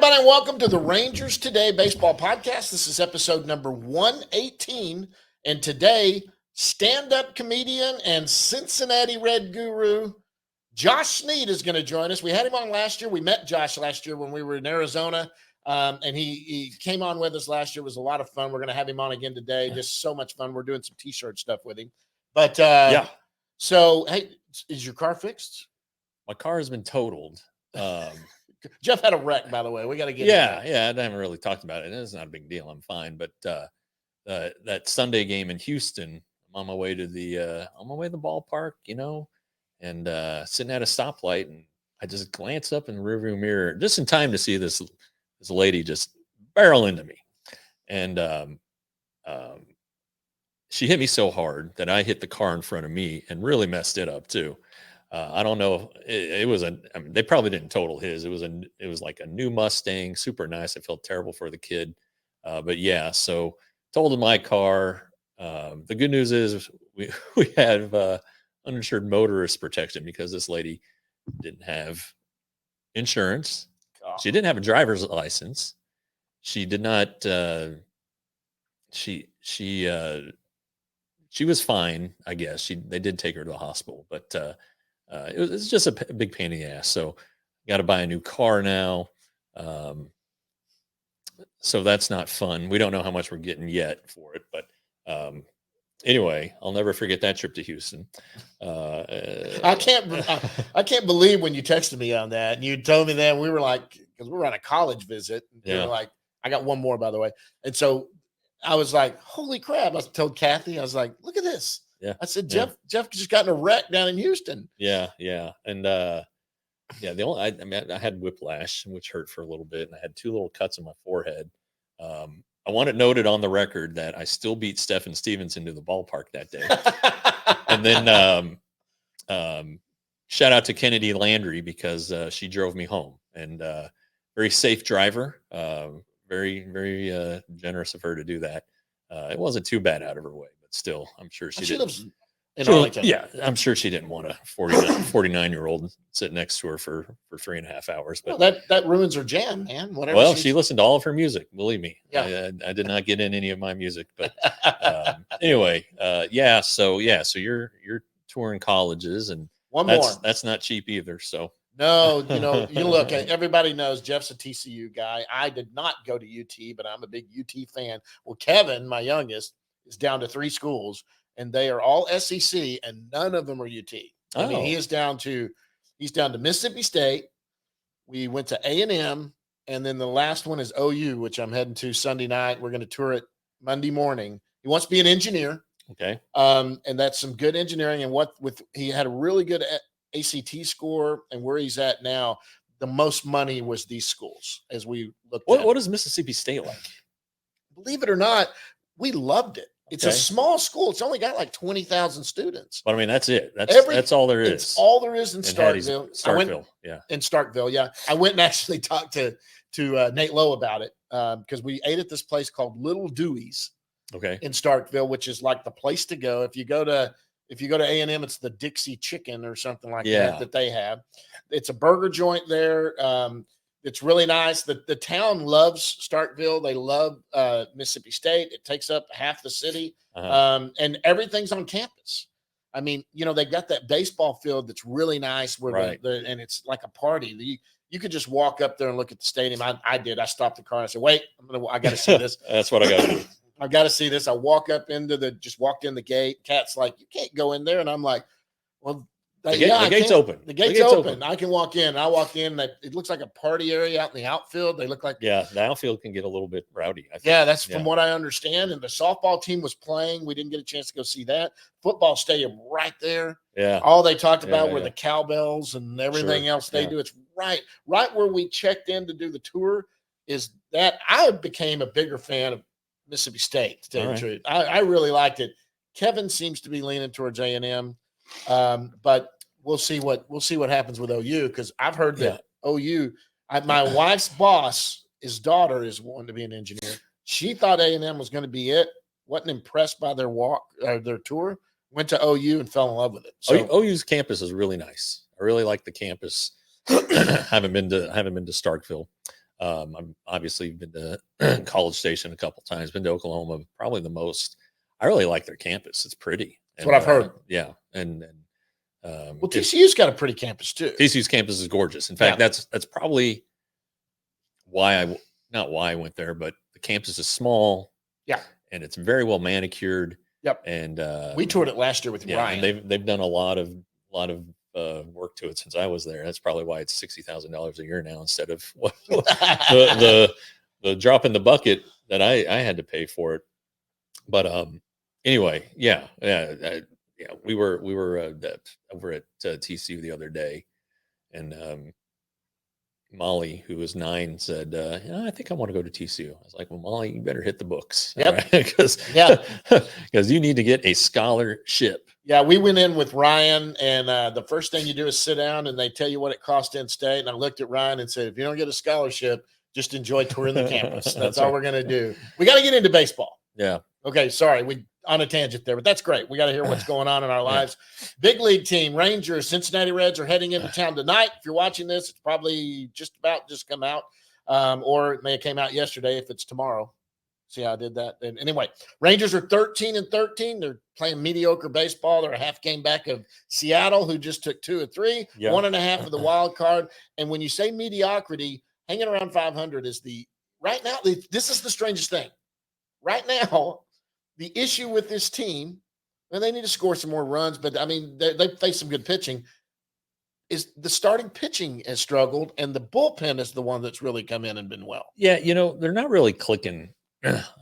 everybody, and welcome to the Rangers Today Baseball Podcast. This is episode number 118, and today, stand-up comedian and Cincinnati Red guru, Josh Sneed is going to join us. We had him on last year. We met Josh last year when we were in Arizona, and he came on with us last year. It was a lot of fun. We're going to have him on again today. Just so much fun. We're doing some T-shirt stuff with him. But, yeah. So, hey, is your car fixed? My car has been totaled. Jeff had a wreck, by the way. We got to get Yeah. I haven't really talked about it. It's not a big deal. I'm fine. But that Sunday game in Houston, I'm on my way to the ballpark, and sitting at a stoplight, and I just glance up in the rearview mirror just in time to see this lady just barrel into me, and she hit me so hard that I hit the car in front of me and really messed it up too. I don't know. It was they probably didn't total his. It was like a new Mustang, super nice. I felt terrible for the kid. But yeah, so totaled my car. The good news is we have uninsured motorist protection because this lady didn't have insurance. She didn't have a driver's license. She did not, she was fine, I guess. They did take her to the hospital, but it's just a big pain in the ass. So got to buy a new car now. So that's not fun. We don't know how much we're getting yet for it, but anyway, I'll never forget that trip to Houston. I can't believe when you texted me on that and you told me that. We were like, because we were on a college visit. And you were like, I got one more, by the way. And so I was like, holy crap. I told Kathy, I was like, look at this. Yeah. I said, Jeff just got in a wreck down in Houston. Yeah. And I had whiplash, which hurt for a little bit, and I had 2 little cuts on my forehead. I want it noted on the record that I still beat Stephen Stevenson to the ballpark that day. And then shout out to Kennedy Landry because she drove me home, and very safe driver. Very, very generous of her to do that. It wasn't too bad out of her way, but still, I'm sure she lives in Arlington. Yeah, I'm sure she didn't want a 49-year-old sit next to her for 3.5 hours. But that ruins her jam, man. Whatever. Well, she listened to all of her music. Believe me. Yeah. I did not get in any of my music, but anyway, So you're touring colleges, and one more. That's not cheap either. So. No, you look, everybody knows Jeff's a TCU guy. I did not go to UT, but I'm a big UT fan. Well, Kevin, my youngest, is down to 3 schools, and they are all SEC, and none of them are UT. I mean, he's down to Mississippi State. We went to A&M, and then the last one is OU, which I'm heading to Sunday night. We're going to tour it Monday morning. He wants to be an engineer. Okay. And that's some good engineering. And he had a really good ACT score, and where he's at now, the most money was these schools as we looked at. What is Mississippi State like? Believe it or not, we loved it. It's a small school. It's only got like 20,000 students. But I mean, that's it. That's all there is. It's all there is in Starkville. In Starkville, yeah. I went and actually talked to Nate Lowe about it because we ate at this place called Little Dewey's. Okay. In Starkville, which is like the place to go. If you go to A&M, it's the Dixie Chicken or something like that they have. It's a burger joint there. It's really nice. The town loves Starkville. They love Mississippi State. It takes up half the city, and everything's on campus. I mean, they got that baseball field that's really nice where and it's like a party. You could just walk up there and look at the stadium. I did. I stopped the car and I said, wait, I got to see this. That's what I got to do. I got to see this. I walk up just walked in the gate. Cat's like, you can't go in there. And I'm like, well, the gate's open. The gate's open. I can walk in. I walk in. It looks like a party area out in the outfield. They look like. Yeah, the outfield can get a little bit rowdy, I think. Yeah, that's from what I understand. And the softball team was playing. We didn't get a chance to go see that. Football stadium right there. Yeah. All they talked about were the cowbells and everything else they do. It's right where we checked in to do the tour. Is that I became a bigger fan of Mississippi State, to tell you the truth. I really liked it. Kevin seems to be leaning towards A&M, but we'll see what happens with OU, because I've heard that OU. My wife's boss, his daughter, is wanting to be an engineer. She thought A&M was going to be it. Wasn't impressed by their their tour. Went to OU and fell in love with it. So OU's campus is really nice. I really like the campus. haven't been to Starkville. I've obviously been to College Station a couple times, been to Oklahoma, probably the most. I really like their campus. It's pretty. That's what I've heard. Yeah. Well, TCU's got a pretty campus too. TCU's campus is gorgeous. In fact, that's probably why not why I went there, but the campus is small. Yeah. And it's very well manicured. Yep. And we toured it last year with Ryan. And they've done a lot of work to it since I was there. That's probably why it's $60,000 a year now instead of the drop in the bucket that I had to pay for it. But anyway, we were over at TCU the other day, and Molly, who was 9, said, I think I want to go to TCU. I was like, well, Molly, you better hit the books. Yep. Because you need to get a scholarship. Yeah, we went in with Ryan, and the first thing you do is sit down, and they tell you what it cost in state. And I looked at Ryan and said, if you don't get a scholarship, just enjoy touring the campus. That's all we're going to do. We got to get into baseball. Yeah. Okay, sorry, we on a tangent there, but that's great. We got to hear what's going on in our lives. Big league team, Rangers, Cincinnati Reds are heading into town tonight. If you're watching this, it's probably just come out, or it may have came out yesterday if it's tomorrow. See how I did that? And anyway, Rangers are 13-13. They're playing mediocre baseball. They're a half game back of Seattle, who just took 2 of 3, 1.5 of the wild card. And when you say mediocrity, hanging around 500 is right now. This is the strangest thing. Right now, the issue with this team, and they need to score some more runs, but I mean, they face some good pitching, is the starting pitching has struggled, and the bullpen is the one that's really come in and been well. Yeah, they're not really clicking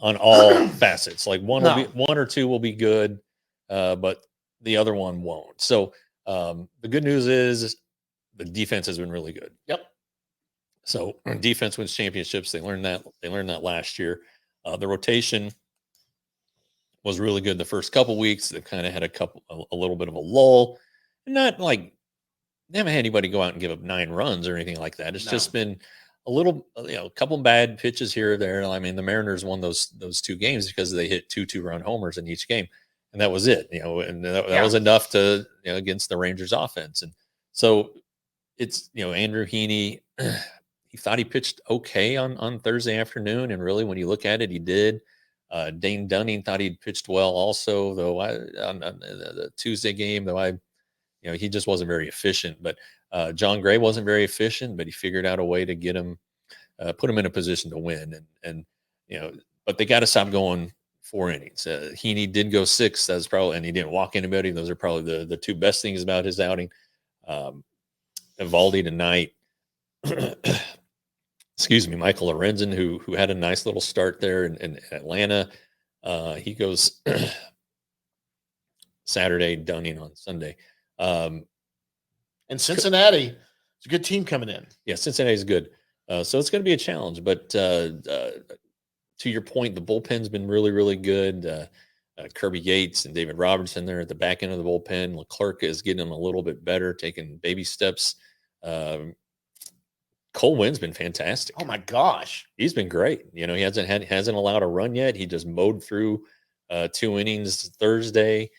on all facets. Like one or two will be good, but the other one won't. So the good news is the defense has been really good. Yep. So defense wins championships. They learned that last year. The rotation was really good the first couple weeks. They've kind of had a little bit of a lull, and not like they haven't had anybody go out and give up 9 runs or anything like that. It's just been a little, a couple bad pitches here or there. I mean, the Mariners won those 2 games because they hit 2 2-run homers in each game, and that was it. And that was enough to against the Rangers offense. And so it's Andrew Heaney. He thought he pitched okay on Thursday afternoon, and really, when you look at it, he did. Dane Dunning thought he'd pitched well also, though on the Tuesday game, though he just wasn't very efficient. But John Gray wasn't very efficient, but he figured out a way to get him, put him in a position to win. And but they got to stop going 4 innings. Heaney did go 6. That's probably, and he didn't walk anybody. Those are probably the 2 best things about his outing. Evaldi tonight. Excuse me, Michael Lorenzen, who had a nice little start there in Atlanta. He goes Saturday, Dunning on Sunday. And Cincinnati, it's a good team coming in. Yeah, Cincinnati's good. So it's going to be a challenge. But to your point, the bullpen's been really, really good. Kirby Yates and David Robertson there at the back end of the bullpen. Leclerc is getting them a little bit better, taking baby steps. Cole Wynn's been fantastic. Oh my gosh, he's been great. He hasn't allowed a run yet. He just mowed through 2 innings Thursday.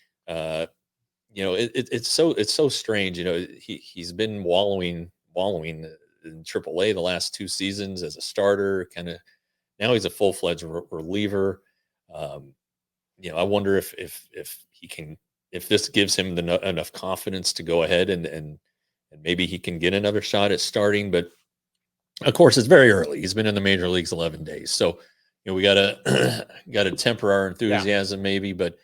It's so strange. He's been wallowing in AAA the last 2 seasons as a starter. Kind of now he's a full-fledged reliever. I wonder if he can, if this gives him enough confidence to go ahead and maybe he can get another shot at starting. But of course, it's very early. He's been in the major leagues 11 days. So, we got to temper our enthusiasm maybe, but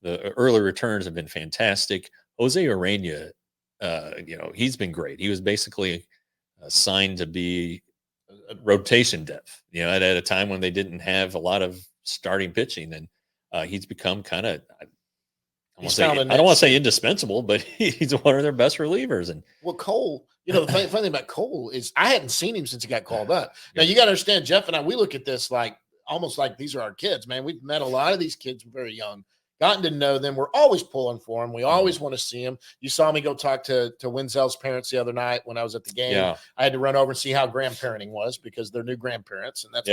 the early returns have been fantastic. Jose Urena, he's been great. He was basically signed to be rotation depth, at a time when they didn't have a lot of starting pitching. And he's become kind of, I don't want to say indispensable, but he's one of their best relievers. And Cole, the funny thing about Cole is I hadn't seen him since he got called up. Now you got to understand, Jeff and I, we look at this like almost like these are our kids, man. We've met a lot of these kids very young, gotten to know them. We're always pulling for them. We always want to see them. You saw me go talk to Wenzel's parents the other night when I was at the game. Yeah. I had to run over and see how grandparenting was because they're new grandparents, and that's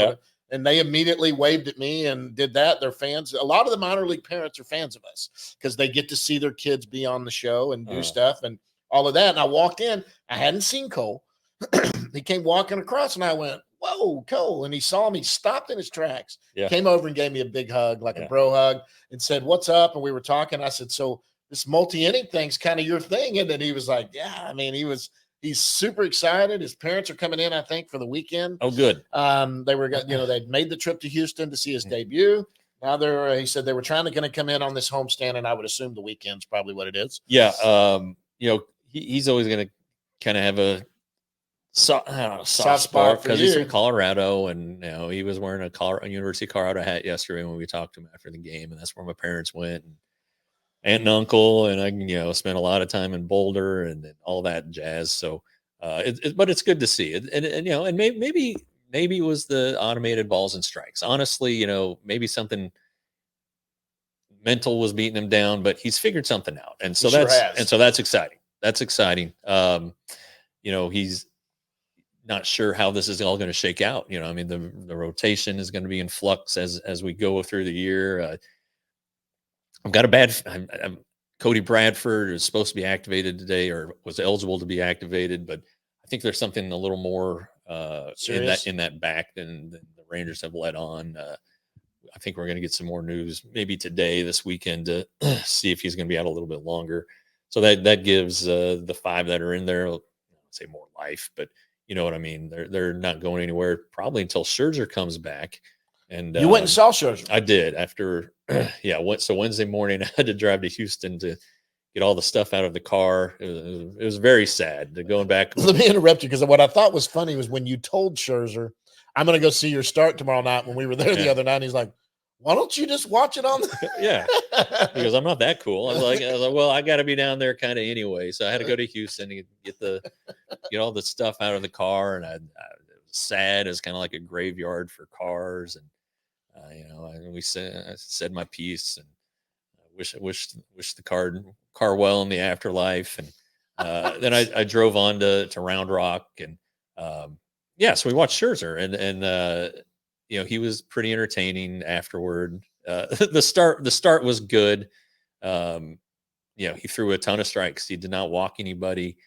and they immediately waved at me and did that. They're fans. A lot of the minor league parents are fans of us because they get to see their kids be on the show and do stuff and all of that. And I walked in. I hadn't seen Cole. He came walking across, and I went, whoa, Cole. And he saw me, stopped in his tracks, Yeah. came over and gave me a big hug, like Yeah. a bro hug, and said, "What's up?" And we were talking. I said, "So this multi-inning thing's kind of your thing." And then he was like, "Yeah." I mean, he's super excited. His parents are coming in, I think, for the weekend. Oh, good. They were, they'd made the trip to Houston to see his Mm. debut. Now he said they were going to come in on this homestand, and I would assume the weekend's probably what it is. Yeah. He's always going to kind of have a soft spot for because he's you. from Colorado, and he was wearing a University of Colorado hat yesterday when we talked to him after the game, and that's where my parents went, and aunt and uncle, and I spent a lot of time in Boulder and all that jazz. So, but it's good to see it, and maybe it was the automated balls and strikes. Honestly, maybe something mental was beating him down, but he's figured something out, and so that's exciting. That's exciting. He's not sure how this is all going to shake out. I mean, the rotation is going to be in flux as we go through the year. I've got Cody Bradford is supposed to be activated today, or was eligible to be activated, but I think there's something a little more in that back than the Rangers have let on. I think we're going to get some more news maybe today, this weekend, to see if he's going to be out a little bit longer. So that gives the 5 that are in there, I don't say more life, but you know what I mean. They're not going anywhere probably until Scherzer comes back. And you went and saw Scherzer. I did after, So Wednesday morning, I had to drive to Houston to get all the stuff out of the car. It was very sad to going back. Let me interrupt you, because what I thought was funny was when you told Scherzer, "I'm going to go see your start tomorrow night," when we were there the other night, he's like, "Why don't you just watch it on?" Yeah, because I'm not that cool. I was like, well, I got to be down there kind of anyway, so I had to go to Houston and get all the stuff out of the car, and it was sad. It's kind of like a graveyard for cars, and I said my piece, and I wish the car well in the afterlife, and then I drove on to Round Rock, and so we watched Scherzer, and he was pretty entertaining afterward. The start was good. He threw a ton of strikes. He did not walk anybody.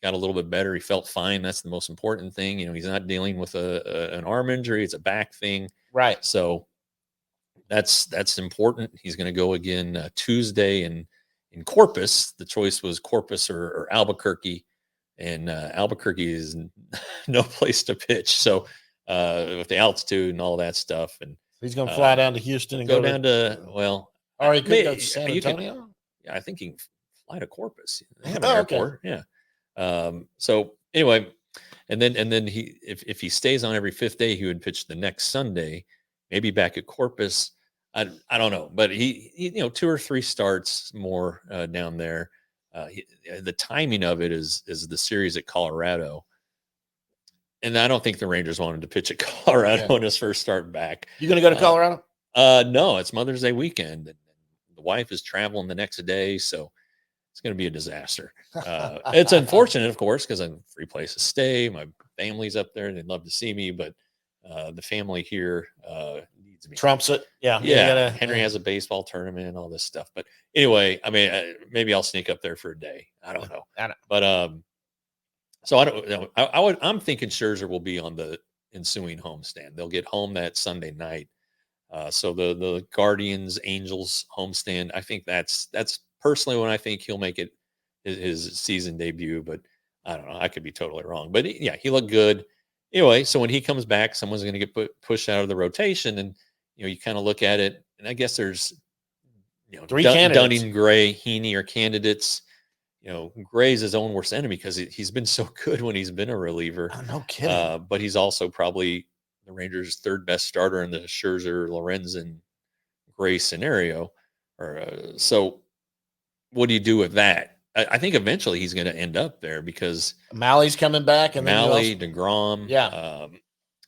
Got a little bit better. He felt fine. That's the most important thing. He's not dealing with an arm injury. It's a back thing. Right. So that's important. He's going to go again Tuesday in Corpus. The choice was Corpus or Albuquerque, and Albuquerque is no place to pitch. So with the altitude and all that stuff, and he's going to fly down to Houston and go down to or he could go to San Antonio. I think he can fly to Corpus. They have an airport. Okay. Yeah. So anyway, and then he, if he stays on every 5th day, he would pitch the next Sunday, maybe back at Corpus. I don't know, but he 2 or 3 starts more down there. The timing of it is the series at Colorado, and I don't think the Rangers wanted to pitch at Colorado in his first start back. You going to go to Colorado? No, it's Mother's Day weekend, and the wife is traveling the next day, so it's going to be a disaster. It's unfortunate, of course, because I'm a free place to stay. My family's up there, and they'd love to see me, but the family here needs me. Trumps it. Yeah. Yeah. Henry has a baseball tournament and all this stuff. But anyway, I mean, maybe I'll sneak up there for a day. I don't know. But so I don't know. I'm thinking Scherzer will be on the ensuing homestand. They'll get home that Sunday night. So the Guardians Angels homestand, I think that's personally when I think he'll make it his season debut, but I don't know. I could be totally wrong, but yeah, he looked good. Anyway, so when he comes back, someone's going to get pushed out of the rotation, and you kind of look at it, and I guess there's 3 candidates. Dunning, Gray, Heaney are candidates. Gray's his own worst enemy because he's been so good when he's been a reliever. Oh, no kidding. But he's also probably the Rangers' 3rd best starter in the Scherzer, Lorenzen, Gray scenario. So what do you do with that? I think eventually he's going to end up there because Malley's coming back, and Malley, DeGrom. Yeah.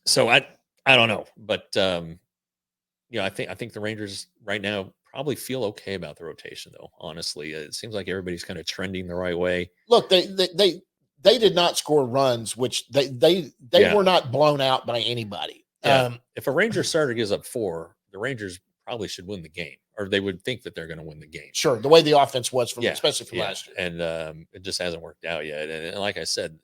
So I don't know, but I think the Rangers right now probably feel okay about the rotation, though. Honestly, it seems like everybody's kind of trending the right way. Look, they did not score runs, which they were not blown out by anybody. Yeah. If a Ranger starter gives up 4, the Rangers probably should win the game, or they would think that they're going to win the game. Sure, the way the offense was especially from last year, and it just hasn't worked out yet. And like I said,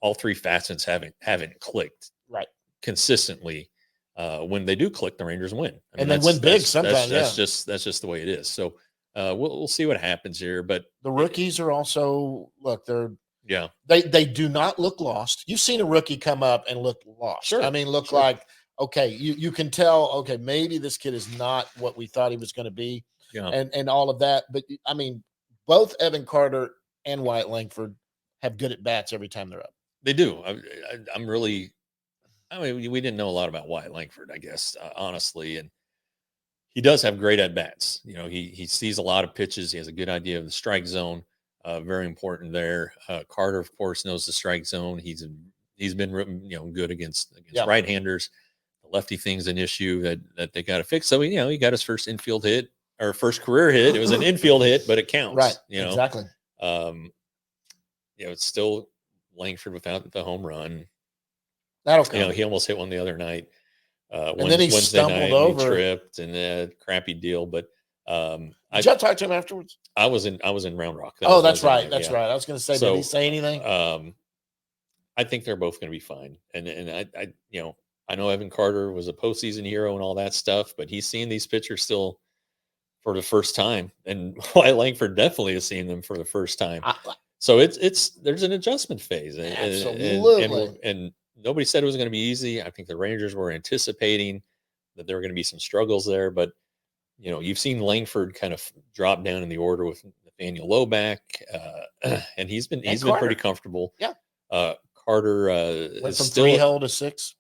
all three facets haven't clicked Right. consistently. When they do click, the Rangers win. I And they win big sometimes, That's just the way it is. So we'll see what happens here. But the rookies are also yeah, they do not look lost. You've seen a rookie come up and look lost. Sure, I mean, look sure. like, okay, you can tell, okay, maybe this kid is not what we thought he was going to be, yeah. and all of that. But I mean, both Evan Carter and Wyatt Langford have good at bats every time they're up. They do. I'm really. I mean, we didn't know a lot about Wyatt Langford, I guess, honestly, and he does have great at bats. You know, he sees a lot of pitches. He has a good idea of the strike zone. Very important there. Carter, of course, knows the strike zone. He's been good against right-handers. The lefty thing's an issue that they got to fix. So he got his first infield hit or first career hit. It was an infield hit, but it counts. Right. Exactly. It's still Langford without the home run. That'll come. He almost hit one the other night. And then he Wednesday stumbled night, over. he tripped, and crappy deal. But did you talk to him afterwards? I was in Round Rock. That's right. That's right. I was going to say, So, did he say anything? I think they're both going to be fine. And I know Evan Carter was a postseason hero and all that stuff, but he's seeing these pitchers still for the first time, and Wyatt Langford definitely is seeing them for the first time. So there's an adjustment phase, absolutely, and nobody said it was going to be easy. I think the Rangers were anticipating that there were going to be some struggles there, but you've seen Langford kind of drop down in the order with Nathaniel Loback, and he's been pretty comfortable. Yeah. Carter went is from still 3 to 6,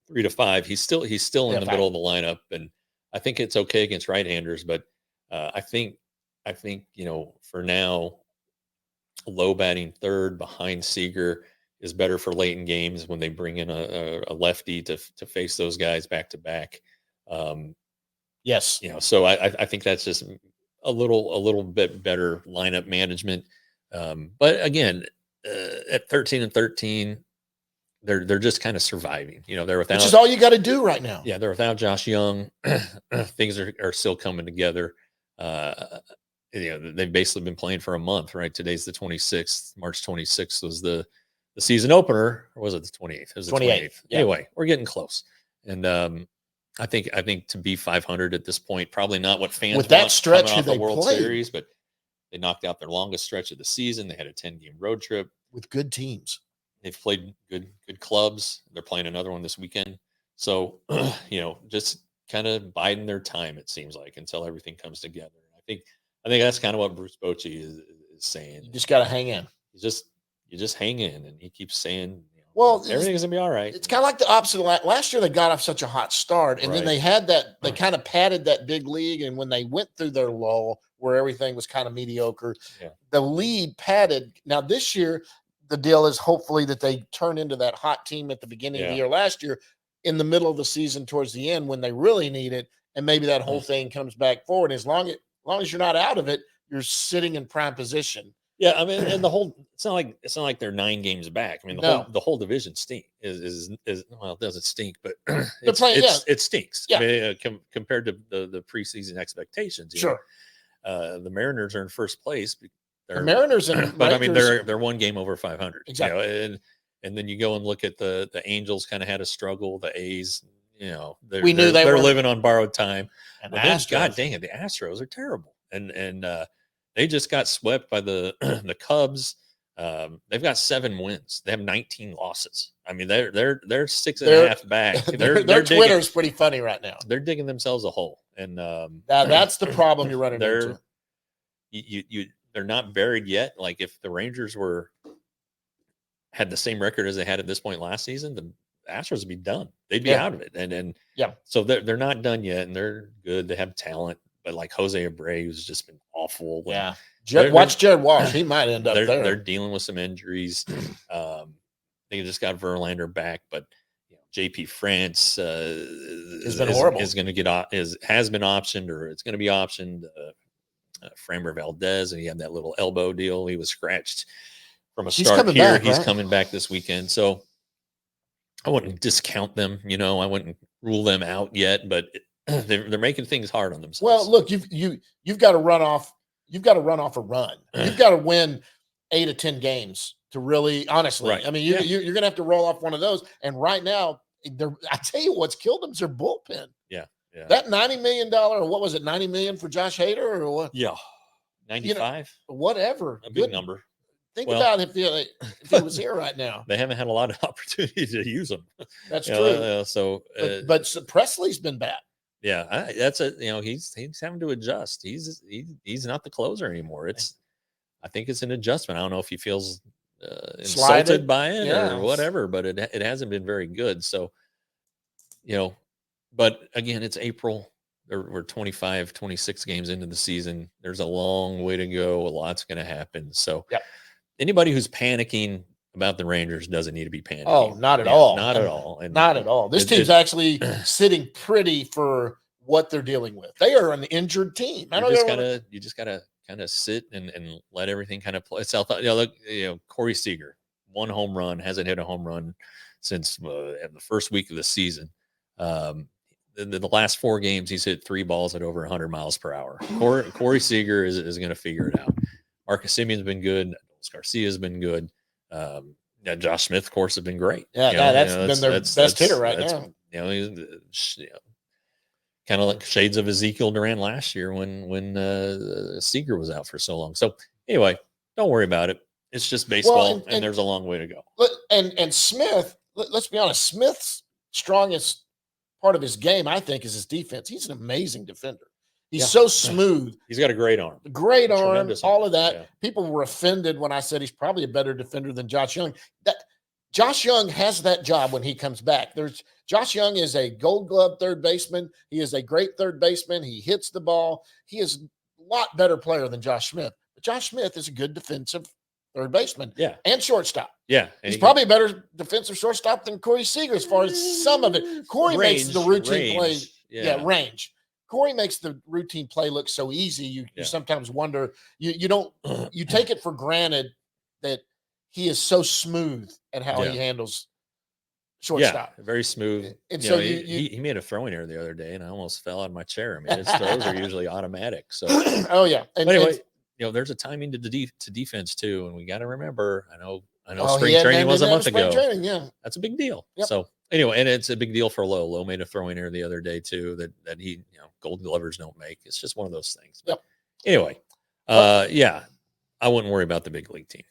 3 to 5. He's still in the middle of the lineup, and I think it's okay against right-handers, but I think for now, low batting third behind Seager is better for late in games when they bring in a lefty to face those guys back to back. Yes. So I think that's just a little bit better lineup management. But again, at 13-13, they're just kind of surviving. They're without, which is all you got to do right now. Yeah, they're without Josh Young. Things are still coming together. They've basically been playing for a month, right? Today's the 26th. March 26th was the season opener, or was it the 28th? It was the 28th. Yeah. Anyway, we're getting close. And I think to be 500 at this point, probably not what fans with that stretch of the World Series, but they knocked out their longest stretch of the season. They had a 10-game road trip with good teams. They've played good clubs. They're playing another one this weekend. So, just kind of biding their time, it seems like, until everything comes together. I think that's kind of what Bruce Bochy is saying. You just got to hang in. You just hang in, and he keeps saying, well, everything's gonna be all right. It's kind of like the opposite of last year. They got off such a hot start, and then they had that. They kind of padded that big lead, and when they went through their lull, where everything was kind of mediocre, the lead padded. Now this year, the deal is hopefully that they turn into that hot team at the beginning of the year last year, in the middle of the season towards the end when they really need it, and maybe that whole thing comes back forward. As long as you're not out of it, you're sitting in prime position. Yeah, I mean, and it's not like they're 9 games back. I mean, the whole division stink is well, it doesn't stink, but it stinks. Yeah. I mean, compared to the preseason expectations. Sure. The Mariners are in first place. The Mariners and but I mean, they're 1 game over 500. Exactly. And then you go and look at the Angels kind of had a struggle. The A's, they're living on borrowed time. And then, God dang it, the Astros are terrible. And they just got swept by the the Cubs. They've got 7 wins. They have 19 losses. I mean, they're 6.5 back. Their Twitter's pretty funny right now. They're digging themselves a hole, and that's the problem you're running into. They're not buried yet. Like if the Rangers had the same record as they had at this point last season, the Astros would be done. They'd be out of it. And so they're not done yet, and they're good. They have talent. But like Jose Abreu, who's just been awful. Yeah. Watch Jared Walsh. He might end up there. They're dealing with some injuries. They just got Verlander back, but JP France has been horrible. Is going to get has been optioned, or it's going to be optioned. Framber Valdez, and he had that little elbow deal. He was scratched from a start here. He's coming back this weekend. So I wouldn't discount them. I wouldn't rule them out yet, but they're making things hard on themselves. Well, look, you've got to run off. You've got to run off a run. You've got to win 8 of 10 games to really, honestly. Right. I mean, you're going to have to roll off one of those. And right now, I tell you what's killed them is their bullpen. Yeah. Yeah. That $90 million, or what was it, $90 million for Josh Hader, or what? Yeah. 95. Whatever. A big number. Think about if he was here right now. They haven't had a lot of opportunity to use him. That's true. But Presley's been bad. Yeah, he's having to adjust. He's not the closer anymore. I think it's an adjustment. I don't know if he feels insulted by it or whatever, but it hasn't been very good. So, but again, it's April. We're 25, 26 games into the season. There's a long way to go. A lot's going to happen. So, anybody who's panicking about the Rangers doesn't need to be panicking. Oh, not at all. Not at all. And not at all. This team's actually sitting pretty for what they're dealing with. They are an injured team. You just gotta kind of sit and let everything kind of play itself out. Look, Corey Seager, 1 home run, hasn't hit a home run since the first week of the season. The last 4 games, he's hit 3 balls at over 100 miles per hour. Corey Seager is going to figure it out. Marcus Simeon's been good. Adolis Garcia's been good. Josh Smith, of course, has been great. Yeah, that's been their best hitter right now. He's kind of like shades of Ezekiel Duran last year when Seager was out for so long. So anyway, don't worry about it. It's just baseball, and there's a long way to go. And Smith, let's be honest, Smith's strongest part of his game, I think, is his defense. He's an amazing defender. He's so smooth. He's got a great arm. Great arm, all of that. Yeah. People were offended when I said he's probably a better defender than Josh Young. Josh Young has that job when he comes back. Josh Young is a Gold Glove third baseman. He is a great third baseman. He hits the ball. He is a lot better player than Josh Smith. But Josh Smith is a good defensive third baseman. Yeah. And shortstop. Yeah. He's probably a better defensive shortstop than Corey Seager as far as some of it. Corey makes the routine play. Yeah, range. Corey makes the routine play look so easy. You sometimes wonder, you don't, you take it for granted that he is so smooth at how he handles shortstop. Yeah, very smooth. And so he made a throwing error the other day, and I almost fell out of my chair. I mean, his throws are usually automatic. So, oh yeah. And anyway, there's a timing to defense too, and we got to remember. I know. Spring training was a month ago. That's a big deal. Yep. So anyway, and it's a big deal for Lowe. Lowe made a throwing error the other day too that he, Gold Glovers don't make. It's just one of those things. But anyway, I wouldn't worry about the big league team.